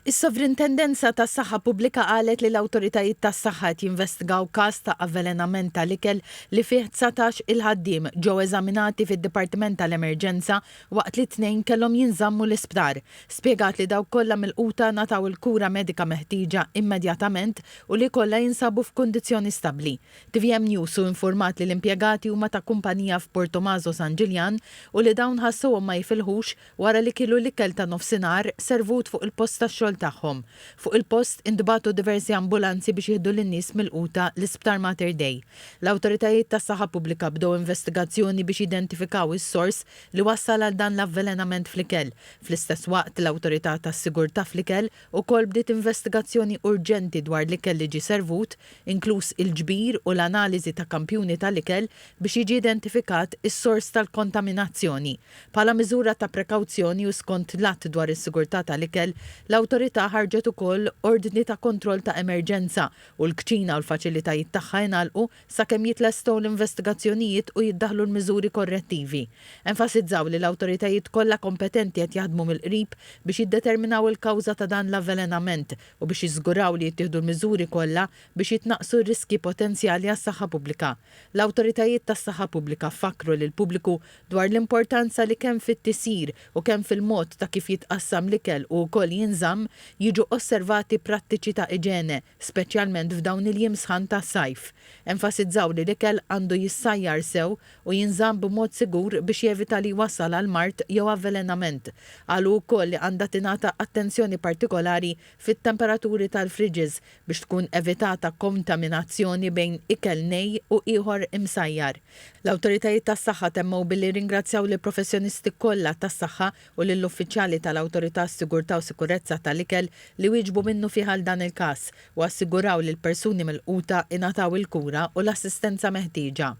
Is-Sovrintendenza tas-Saħħa Pubblika qalet li l-awtoritajiet tas-saħħa qed jinvestigaw każ ta' avvelenament tal-ikel li fih 19 il-ħaddiem ġew eżaminati fid-Dipartiment tal-Emerġenza waqt li tnejn kellhom jinżammu l-isptar. Spjegat li dawk kollha milquta nataw il-kura medika meħtieġa immedjatament u li kollha jinsabu f'kundizzjoni stabbli. TVM News informat li l-impjegati huma ta' kumpanija f'Portomaso San Ġiljan u li dawn ħassuhom ma jifilħux wara li kielu l-ikel ta' nofsinhar servut fuq il-post tax-xogħol tagħhom. Fuq il-post indbagħtu diversi ambulanzi biex jieħdu lin-nies milquta l-Isptar Mater Dei. L-awtoritajiet tas-saħħa pubblika bdew investigazzjoni biex jidentifikaw is-sors li wassal għal dan l-avvelenament fl-ikel. Fl-istess waqt l-awtorità tas-sigurtà fl-ikel ukoll bdiet investigazzjoni urġenti dwar l-ikel li ġie servut, inkluż il-ġbir u l-analiżi ta' kampjuni tal-ikel biex jiġi identifikat is-sors tal-kontaminazzjoni. Bħala miżura ta' prekawzjoni u skont l-att dwar is-sigurtà tal-ikel, l-awtorità ħarġet ukoll ordni ta' kontroll ta' emerġenza u l-kċina u l-faċilitajiet tagħha jingħalqu sakemm jitlestgħu l-investigazzjonijiet u jiddaħħlu l-miżuri korrettivi. Enfasizzaw li l-awtoritajiet kollha kompetenti qed jaħdmu mill-qrib biex jiddeterminaw il-kawża ta' dan l-avvelenament u biex jiżguraw li jittieħdu l-miżuri kollha biex jitnaqqsu r-riski potenzjali għas-saħħa pubblika. L-awtoritajiet tas-saħħa pubblika fakru lil pubbliku dwar l-importanza li kemm fit-tisir u kemm fil-mod ta' kif jitqassam l-ikel u wkoll jinżamm jiġu osservati prattiċi ta' iġene, speċjalment f'dawn il-jiem sħan ta' sajf. Enfasizzaw li l-ikel għandu jissajjar sew u jinżamm b'mod sigur biex jevita li wassal għal mart jew avvelenament. Qalu wkoll li għandha tingħata attenzjoni partikolari fit-temperaturi tal-friġiż biex tkun evitata kontaminazzjoni bejn ikel nej u ieħor imsajjar. L-awtoritajiet tas-saħħa temmew billi ringrazzjaw lill professjonisti kollha tas-saħħa u lill-uffiċjali tal-Awtorità s-Sigurtà u Sikurezza tal-ikel li wieġbu minnu fih għal dan il-każ u assiguraw li l-persuni milquta ingħataw il-kura u l-assistenza meħtieġa.